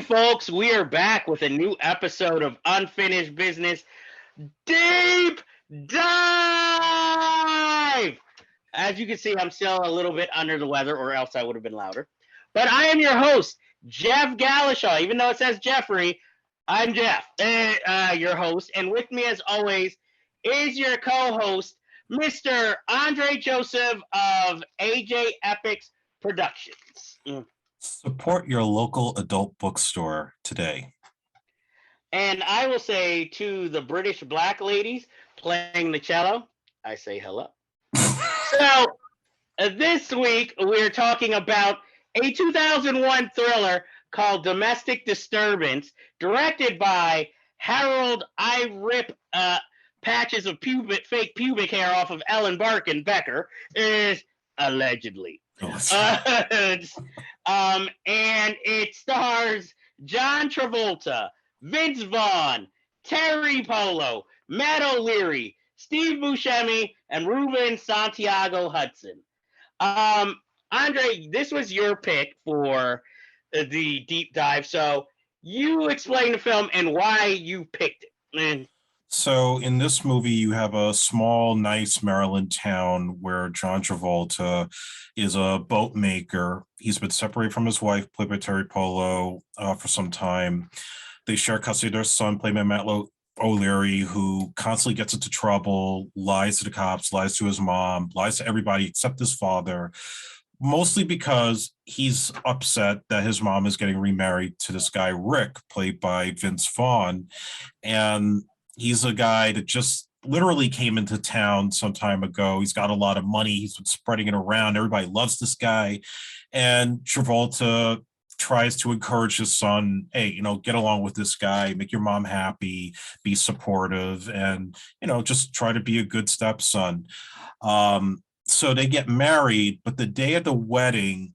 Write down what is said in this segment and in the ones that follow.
folks, we are back with a new episode of Unfinished Business Deep Dive. As you can see, I'm still a little bit under the weather, or else I would have been louder. But I am your host, Jeff Galashaw. Even though it says Jeffrey, I'm Jeff, your host. And with me, as always, is your co-host, Mr. Andre Joseph of AJ Epics Productions. Support your local adult bookstore today. And I will say to the British black ladies playing the cello, I say hello. So this week we're talking about a 2001 thriller called Domestic Disturbance, directed by Harold I Rip patches of fake pubic hair off of Ellen Barkin Becker, is allegedly. And it stars John Travolta, Vince Vaughn, Terry Polo, Matt O'Leary, Steve Buscemi, and Ruben Santiago Hudson. Andre, this was your pick for the deep dive, so you explain the film and why you picked it. So in this movie, you have a small, nice Maryland town where John Travolta is a boat maker. He's been separated from his wife, played by Terry Polo, for some time. They share custody of their son, played by Matt O'Leary, who constantly gets into trouble, lies to the cops, lies to his mom, lies to everybody except his father, mostly because he's upset that his mom is getting remarried to this guy, Rick, played by Vince Vaughn. And he's a guy that just literally came into town some time ago. He's got a lot of money. He's been spreading it around. Everybody loves this guy. And Travolta tries to encourage his son, hey, get along with this guy, make your mom happy, be supportive, and, just try to be a good stepson. So they get married, but the day of the wedding,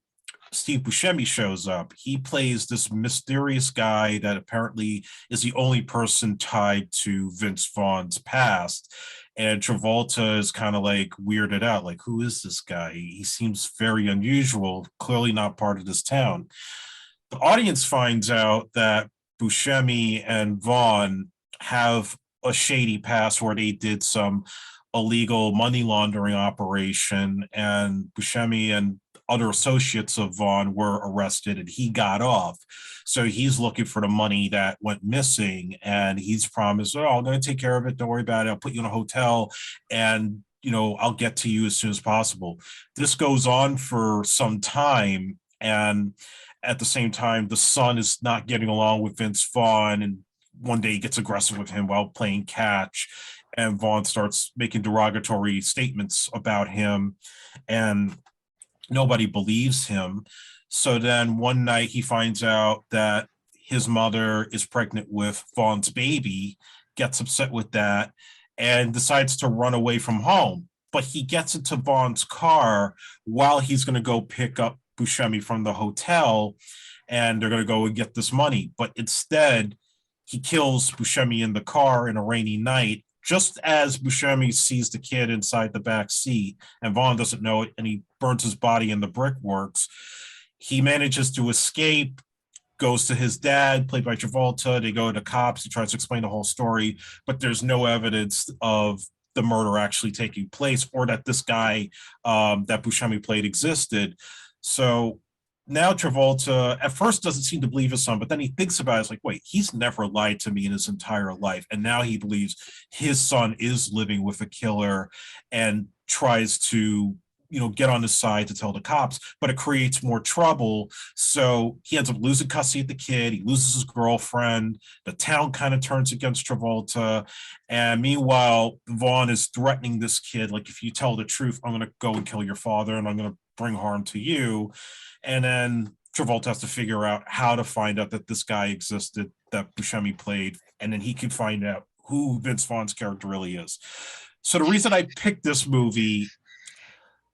Steve Buscemi shows up. He plays this mysterious guy that apparently is the only person tied to Vince Vaughn's past. And Travolta is kind of like weirded out, like, who is this guy? He seems very unusual, clearly not part of this town. The audience finds out that Buscemi and Vaughn have a shady past where they did some illegal money laundering operation, and Buscemi and other associates of Vaughn were arrested and he got off. So he's looking for the money that went missing, and he's promised, I'm going to take care of it. Don't worry about it. I'll put you in a hotel and, I'll get to you as soon as possible. This goes on for some time. And at the same time, the son is not getting along with Vince Vaughn. And one day he gets aggressive with him while playing catch. And Vaughn starts making derogatory statements about him. And nobody believes him. So then one night he finds out that his mother is pregnant with Vaughn's baby, gets upset with that, and decides to run away from home. But he gets into Vaughn's car while he's going to go pick up Buscemi from the hotel, and they're going to go and get this money. But instead, he kills Buscemi in the car in a rainy night, just as Buscemi sees the kid inside the back seat, and Vaughn doesn't know it, and he burns his body in the brickworks. He manages to escape, goes to his dad, played by Travolta. They go to cops. He tries to explain the whole story, but there's no evidence of the murder actually taking place or that this guy that Buscemi played existed. So now Travolta at first doesn't seem to believe his son, but then he thinks about it. It's like, wait, he's never lied to me in his entire life. And now he believes his son is living with a killer and tries to, get on his side to tell the cops, but it creates more trouble. So he ends up losing custody of the kid. He loses his girlfriend. The town kind of turns against Travolta. And meanwhile, Vaughn is threatening this kid. Like, if you tell the truth, I'm going to go and kill your father and I'm going to bring harm to you. And then Travolta has to figure out how to find out that this guy existed, that Buscemi played, and then he can find out who Vince Vaughn's character really is. So the reason I picked this movie,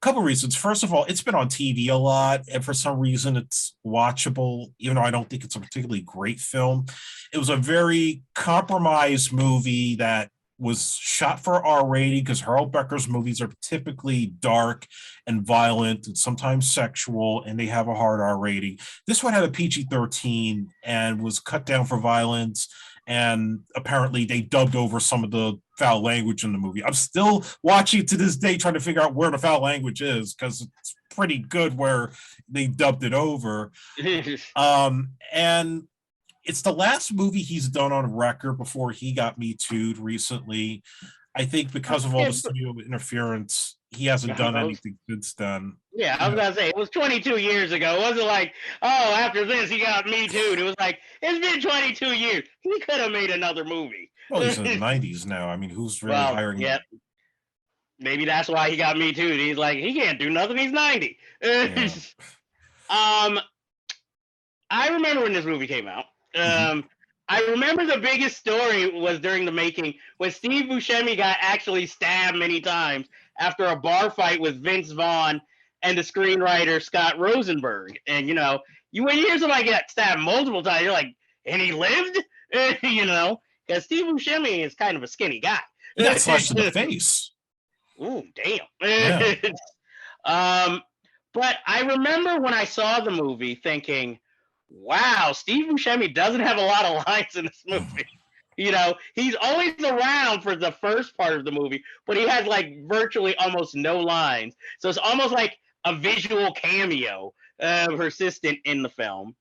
a couple reasons. First of all, it's been on TV a lot, and for some reason it's watchable, even though I don't think it's a particularly great film. It was a very compromised movie that was shot for R rating because Harold Becker's movies are typically dark and violent and sometimes sexual, and they have a hard R rating. This one had a PG-13 and was cut down for violence. And apparently they dubbed over some of the foul language in the movie. I'm still watching to this day trying to figure out where the foul language is because it's pretty good where they dubbed it over. And it's the last movie he's done on record before he got Me Too'd recently. I think because of all the studio interference, he hasn't done anything since then. Yeah, I was gonna say it was 22 years ago. It wasn't like, oh, after this he got Me Too'd. It was like it's been 22 years. He could have made another movie. Well, he's in the 90s now. I mean, who's really hiring him? Maybe that's why he got Me Too'd. He's like, he can't do nothing. He's 90. Yeah. I remember when this movie came out. I remember the biggest story was during the making when Steve Buscemi got actually stabbed many times after a bar fight with Vince Vaughn and the screenwriter Scott Rosenberg. And, you know, when you hear somebody get stabbed multiple times, you're like, and he lived? You know, because Steve Buscemi is kind of a skinny guy. He got slashed in the face. Ooh, damn. Yeah. But I remember when I saw the movie thinking, wow, Steve Buscemi doesn't have a lot of lines in this movie. You know, he's always around for the first part of the movie, but he has like virtually almost no lines. So it's almost like a visual cameo of her assistant in the film.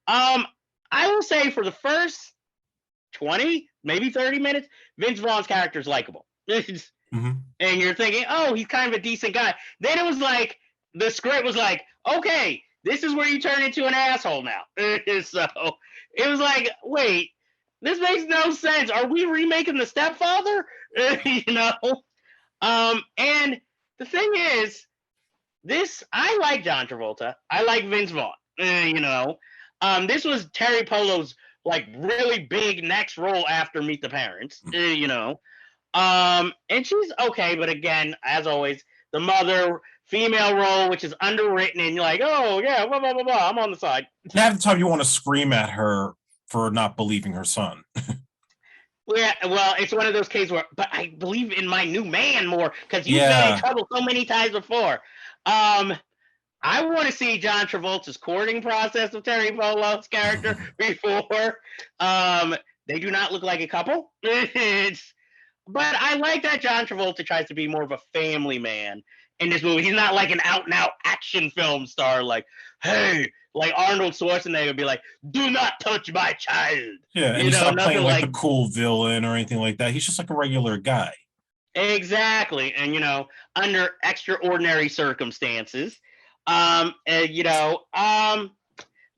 I will say for the first 20, maybe 30 minutes, Vince Vaughn's character is likable. And you're thinking, oh, he's kind of a decent guy. Then it was like, the script was like, okay, this is where you turn into an asshole now. So it was like, wait, this makes no sense. Are we remaking The Stepfather? You know? And the thing is, I like John Travolta. I like Vince Vaughn. You know? This was Terry Polo's like really big next role after Meet the Parents. You know? And she's okay, but again, as always, the mother female role, which is underwritten, and you're like, oh yeah, blah blah blah blah. I'm on the side. Half the time you want to scream at her for not believing her son. Yeah, well, it's one of those cases where, but I believe in my new man more because you've been in trouble so many times before. I want to see John Travolta's courting process of Terry Polo's character before. They do not look like a couple. But I like that John Travolta tries to be more of a family man in this movie. He's not like an out-and-out action film star like, hey, like Arnold Schwarzenegger would be like, do not touch my child. Yeah, and he's not playing like the cool villain or anything like that. He's just like a regular guy. Exactly. And, you know, under extraordinary circumstances. You know,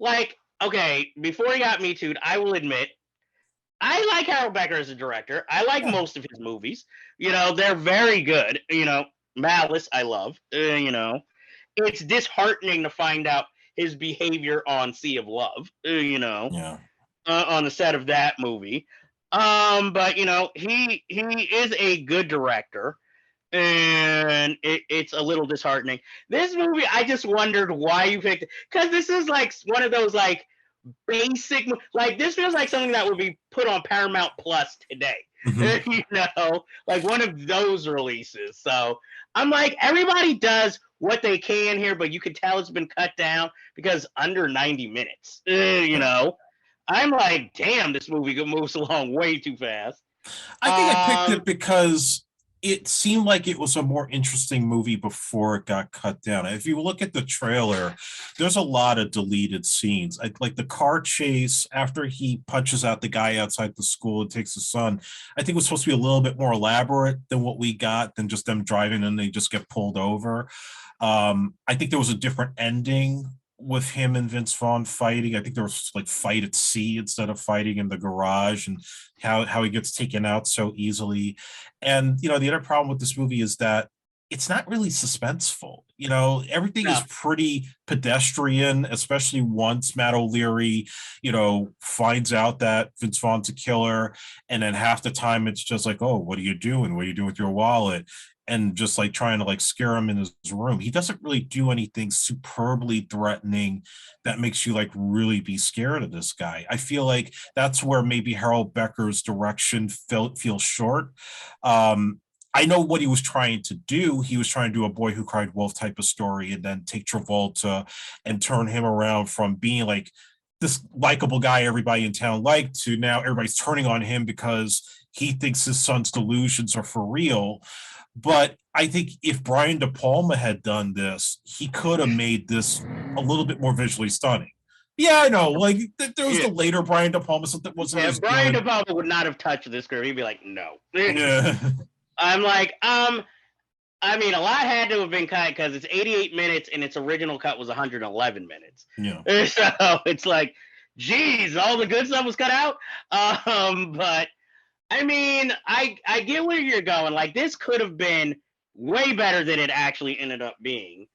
like, okay, before he got Me Too'd, I will admit, I like Harold Becker as a director. I like most of his movies. You know, they're very good. You know, Malice, I love. You know, it's disheartening to find out his behavior on Sea of Love. You know, on the set of that movie. But you know, he is a good director, and it's a little disheartening. This movie, I just wondered why you picked it, because this is like one of those like basic, like this feels like something that would be put on Paramount Plus today. You know, like one of those releases. So I'm like, everybody does what they can here, but you can tell it's been cut down because under 90 minutes. You know, I'm like, damn, this movie moves along way too fast. I think I picked it because it seemed like it was a more interesting movie before it got cut down. If you look at the trailer, there's a lot of deleted scenes. Like the car chase after he punches out the guy outside the school and takes his son, I think it was supposed to be a little bit more elaborate than what we got, than just them driving and they just get pulled over. I think there was a different ending with him and Vince Vaughn fighting. I think there was like fight at sea instead of fighting in the garage, and how he gets taken out so easily. And, you know, the other problem with this movie is that it's not really suspenseful. Everything is No. pretty pedestrian, especially once Matt O'Leary, finds out that Vince Vaughn's a killer. And then half the time it's just like, oh, what are you doing? What are you doing with your wallet? And just like trying to like scare him in his room. He doesn't really do anything superbly threatening that makes you like really be scared of this guy. I feel like that's where maybe Harold Becker's direction feels short. I know what he was trying to do. He was trying to do a Boy Who Cried Wolf type of story and then take Travolta and turn him around from being like this likable guy everybody in town liked to now everybody's turning on him because he thinks his son's delusions are for real. But I think if Brian De Palma had done this, he could have made this a little bit more visually stunning. Yeah, I know. Like there was the later Brian De Palma stuff that wasn't as Brian good. De Palma would not have touched this script. He'd be like, no. Yeah. I'm like, I mean, a lot had to have been cut because it's 88 minutes and its original cut was 111 minutes. Yeah. So it's like, geez, all the good stuff was cut out. But I mean, I get where you're going. Like, this could have been way better than it actually ended up being.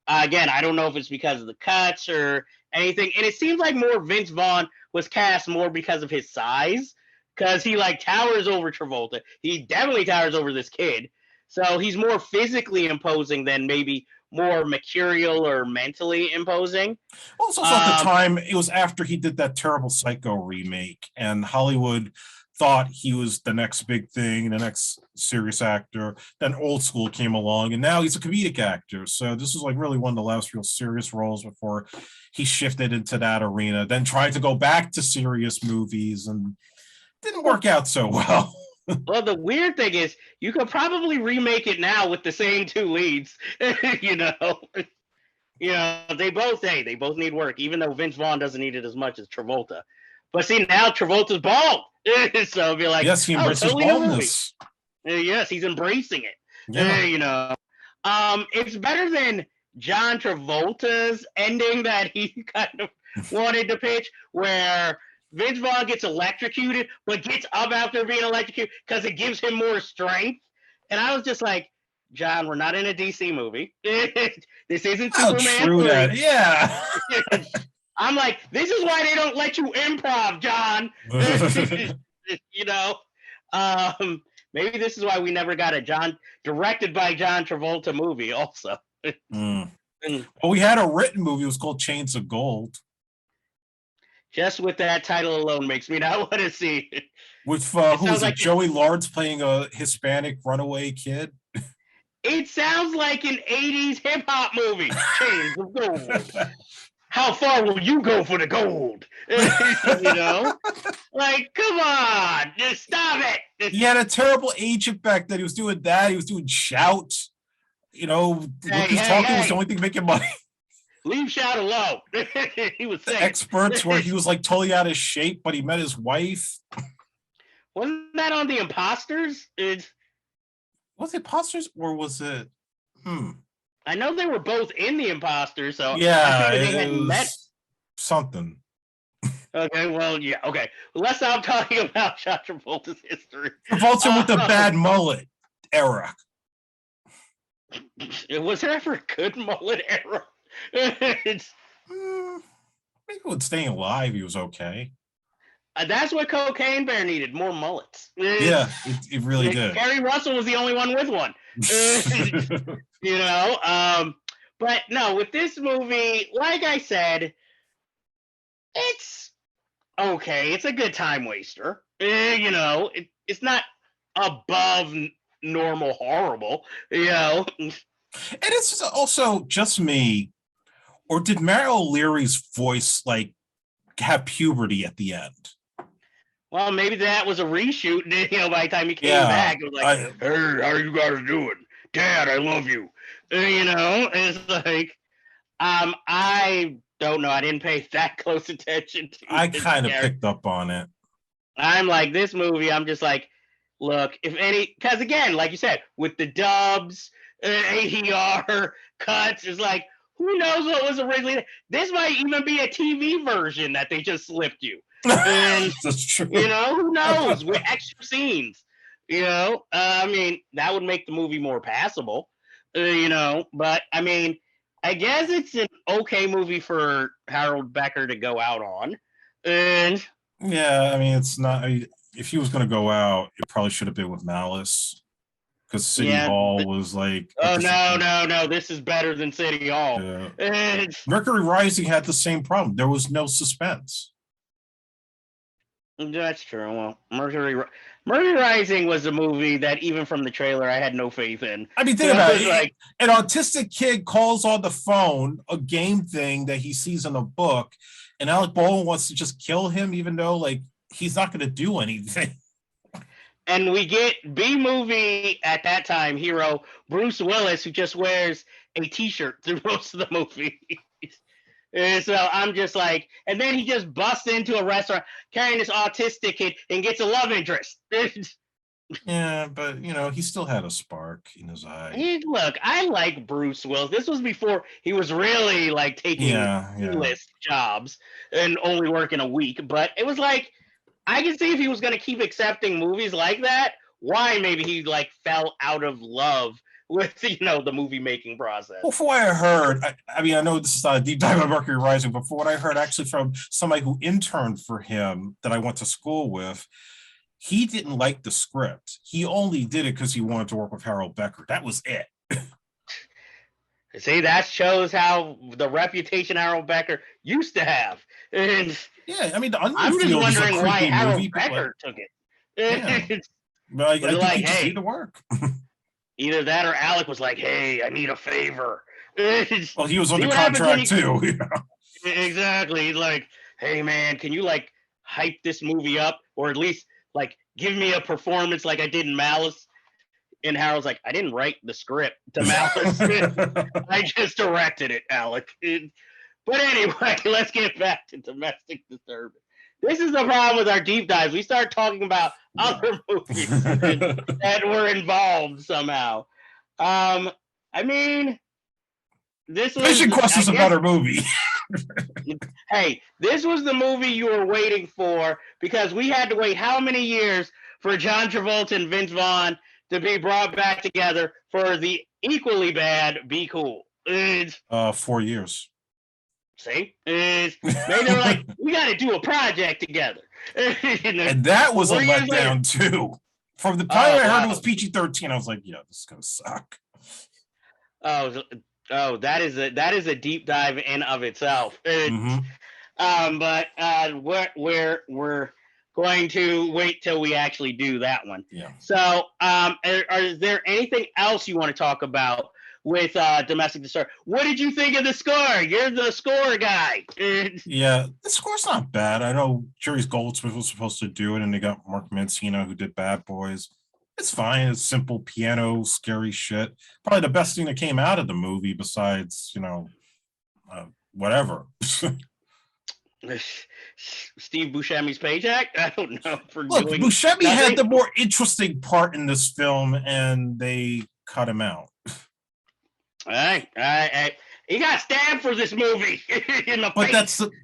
Again, I don't know if it's because of the cuts or anything. And it seems like more Vince Vaughn was cast more because of his size. Because he like towers over Travolta. He definitely towers over this kid. So he's more physically imposing than maybe more mercurial or mentally imposing. Also, at the time, it was after he did that terrible Psycho remake, and Hollywood thought he was the next big thing, the next serious actor. Then Old School came along, and now he's a comedic actor. So this was like really one of the last real serious roles before he shifted into that arena. Then tried to go back to serious movies and didn't work out so well. Well, the weird thing is you could probably remake it now with the same two leads. you know, they both need work, even though Vince Vaughn doesn't need it as much as Travolta. But see, now Travolta's bald, so it'll be like, yes, he embraces totally baldness. Yes, he's embracing it. Yeah. It's better than John Travolta's ending that he kind of wanted to pitch, where Vince Vaughn gets electrocuted, but gets up after being electrocuted because it gives him more strength. And I was just like, John, we're not in a DC movie. This isn't Superman. True that. Yeah. I'm like, this is why they don't let you improv, John. Maybe this is why we never got a directed by John Travolta movie also. Well, we had a written movie. It was called Chains of Gold. Just with that title alone makes me not want to see it. With who was it? Joey Lawrence playing a Hispanic runaway kid. It sounds like an 80s hip hop movie. Chains of Gold. How far will you go for the gold? Like, come on, just stop it. He had a terrible agent back then. He was doing that. He was doing Shout. He's talking was the only thing making money. Leave Shout alone. He was sick. Experts where he was like totally out of shape, but he met his wife. Wasn't that on The Imposters? Was it Imposters or was it? I know they were both in The Imposters, so yeah, they had met something. Okay, well, yeah, okay. Let's stop talking about John Travolta's history. Travolta with the bad mullet era. Was there ever a good mullet era? Maybe with Staying Alive, he was okay. That's what Cocaine Bear needed, more mullets. Yeah, it really did. Gary Russell was the only one with one. But no, with this movie, like I said, it's okay. It's a good time waster. It's not above normal horrible, And it's also just me, or did Mary O'Leary's voice like have puberty at the end? Well, maybe that was a reshoot. By the time he came back, it was like, "Hey, how you guys doing, Dad? I love you." It's like, I don't know. I didn't pay that close attention to. I kind of picked up on it. I'm like, this movie. I'm just like, look, because again, like you said, with the dubs, ADR cuts, it's like, who knows what was originally? This might even be a TV version that they just slipped you. And, that's true. Who knows with extra scenes? I mean, that would make the movie more passable. But I mean, I guess it's an okay movie for Harold Becker to go out on. And Yeah, I mean, it's not. If he was going to go out, it probably should have been with Malice, because City yeah, Hall was like a oh no, disappointment. no, no, this is better than City Hall. Yeah. And Mercury Rising had the same problem. There was no suspense. that's true. Well, Mercury Rising was a movie that even from the trailer I had no faith in. I mean, So think I about was it. like, An autistic kid calls on the phone a game thing that he sees in a book, and Alec Baldwin wants to just kill him, even though like he's not going to do anything. and we get B movie at that time hero Bruce Willis, who just wears a T-shirt through most of the movie. And so I'm just like, and then he just busts into a restaurant carrying this autistic kid and gets a love interest. Yeah, but he still had a spark in his eye. Look, I like Bruce Willis. This was before he was really like taking Yeah. list jobs and only working a week. But it was like, I can see if he was going to keep accepting movies like that, why maybe he like fell out of love with the movie making process. Well, for what I heard, I mean, I know this is not a deep dive on Mercury Rising, but for what I heard actually from somebody who interned for him that I went to school with, he didn't like the script. He only did it because he wanted to work with Harold Becker. That was it. See, that shows how the reputation Harold Becker used to have. And Yeah, I mean, the Onion I'm just Field is a wondering why creepy Harold movie, but Becker took it. Yeah. but I think like, he just hey, needed to work. either that or Alec was like, hey, I need a favor. Well, he was See under what happens when contract too. Exactly. He's like, hey, man, can you like hype this movie up or at least like give me a performance like I did in Malice? And Harold's like, I didn't write the script to Malice. I just directed it, Alec. But anyway, let's get back to Domestic Disturbance. This is the problem with our deep dives. We start talking about other movies that were involved somehow. I mean, this was Vision Quest is a better movie. Hey, this was the movie you were waiting for because we had to wait how many years for John Travolta and Vince Vaughn to be brought back together for the equally bad Be Cool. 4 years. See? Maybe they were like, we got to do a project together. And that was a letdown too. From the time I heard it was PG-13, I was like, yeah, this is going to suck. Oh, that is a deep dive in of itself. But we're going to wait till we actually do that one. Yeah. So, is there anything else you want to talk about with Domestic Disturbance? What did you think of the score? You're the score guy. Yeah, the score's not bad. I know Jerry Goldsmith was supposed to do it, and they got Mark Mancino who did Bad Boys. It's fine. It's simple piano, scary shit. Probably the best thing that came out of the movie besides, whatever. Steve Buscemi's paycheck? I don't know. Look, Buscemi had the more interesting part in this film, and they cut him out. He got stabbed for this movie in the face. But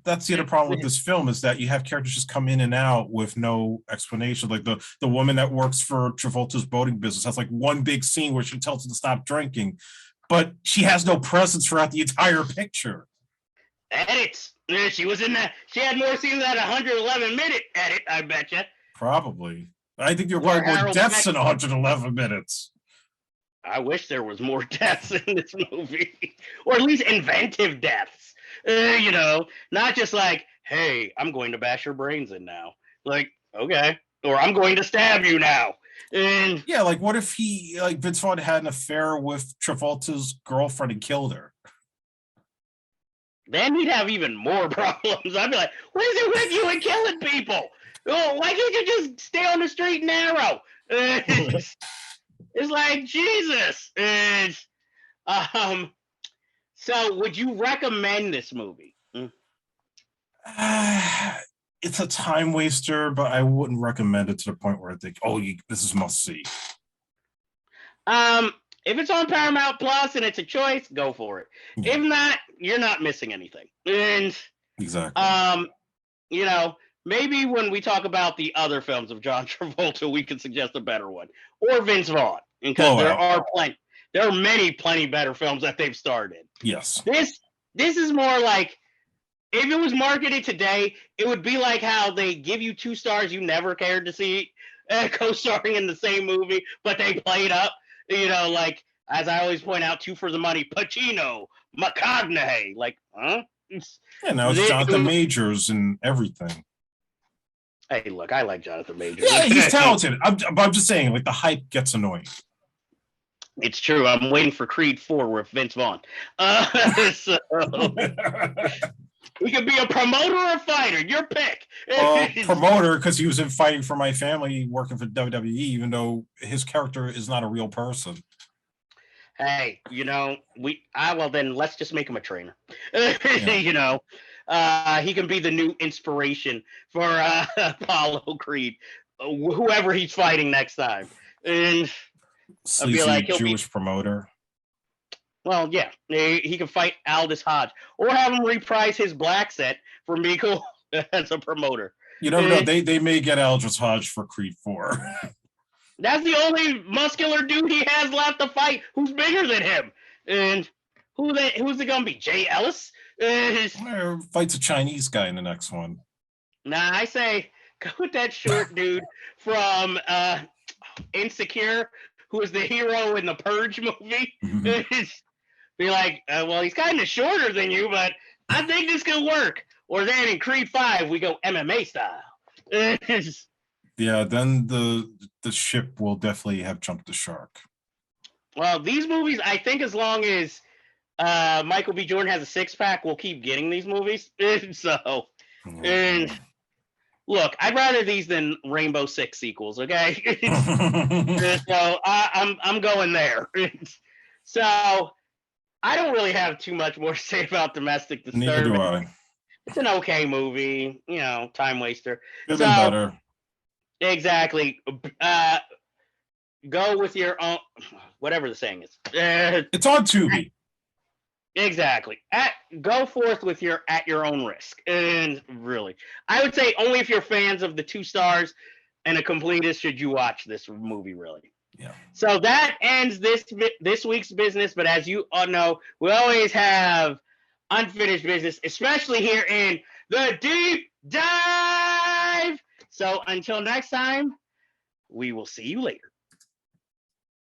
that's the other problem with this film is that you have characters just come in and out with no explanation. Like the woman that works for Travolta's boating business has like one big scene where she tells him to stop drinking, but she has no presence throughout the entire picture. Edits. She was in that. She had more scenes than 111-minute edit, I bet you. Probably. I think there were probably more deaths in 111 minutes. I wish there was more deaths in this movie, or at least inventive deaths. Not just like, hey, I'm going to bash your brains in now. Like, okay, or I'm going to stab you now. And yeah, like what if Vince Vaughn had an affair with Travolta's girlfriend and killed her? Then we'd have even more problems. I'd be like, what is it with you and killing people? Oh, why can't you just stay on the straight and narrow? It's like, Jesus. So would you recommend this movie? It's a time waster, but I wouldn't recommend it to the point where I think, this is must see. If it's on Paramount Plus and it's a choice, go for it. Yeah. If not, you're not missing anything. And exactly. Maybe when we talk about the other films of John Travolta, we can suggest a better one, or Vince Vaughn, because there are plenty. There are plenty better films that they've starred in. Yes. This is more like, if it was marketed today, it would be like how they give you 2 stars you never cared to see co-starring in the same movie, but they played up. Like, as I always point out, 2 for the money, Pacino, McConaughey. Like, huh? Yeah, now it's Jonathan Majors and everything. Hey, look, I like Jonathan Majors. Yeah, he's talented. I'm just saying, like, the hype gets annoying. It's true. I'm waiting for Creed 4 with Vince Vaughn. So he could be a promoter or a fighter. Your pick. Promoter, because he was in Fighting for My Family, working for WWE, even though his character is not a real person. Hey, well, then let's just make him a trainer. Yeah. He can be the new inspiration for Apollo Creed, whoever he's fighting next time. And Sleazy, I feel like Jewish promoter. Well, yeah, he can fight Aldous Hodge, or have him reprise his black set for Miko as a promoter. You never know. They may get Aldous Hodge for Creed 4. That's the only muscular dude he has left to fight who's bigger than him. And who's it gonna be? Jay Ellis? Fights a Chinese guy in the next one. Nah, I say go with that short dude from Insecure, who was the hero in the Purge movie. Mm-hmm. Be like, well, he's kind of shorter than you, but I think this could work. Or then in Creed 5, we go MMA style. Yeah, then the ship will definitely have jumped the shark. Well, these movies, I think as long as Michael B. Jordan has a 6-pack, we'll keep getting these movies. So, and look, I'd rather these than Rainbow Six sequels, okay? So I'm going there. So I don't really have too much more to say about Domestic Disturbance. Neither do I. It's an okay movie, time waster. Could have been better. Exactly. Go with your own, whatever the saying is. It's on Tubi. Exactly. Go forth with at your own risk. And really, I would say only if you're fans of the 2 stars and a completist should you watch this movie, really. Yeah. So that ends this week's business. But as you all know, we always have unfinished business, especially here in the Deep Dive. So until next time, we will see you later.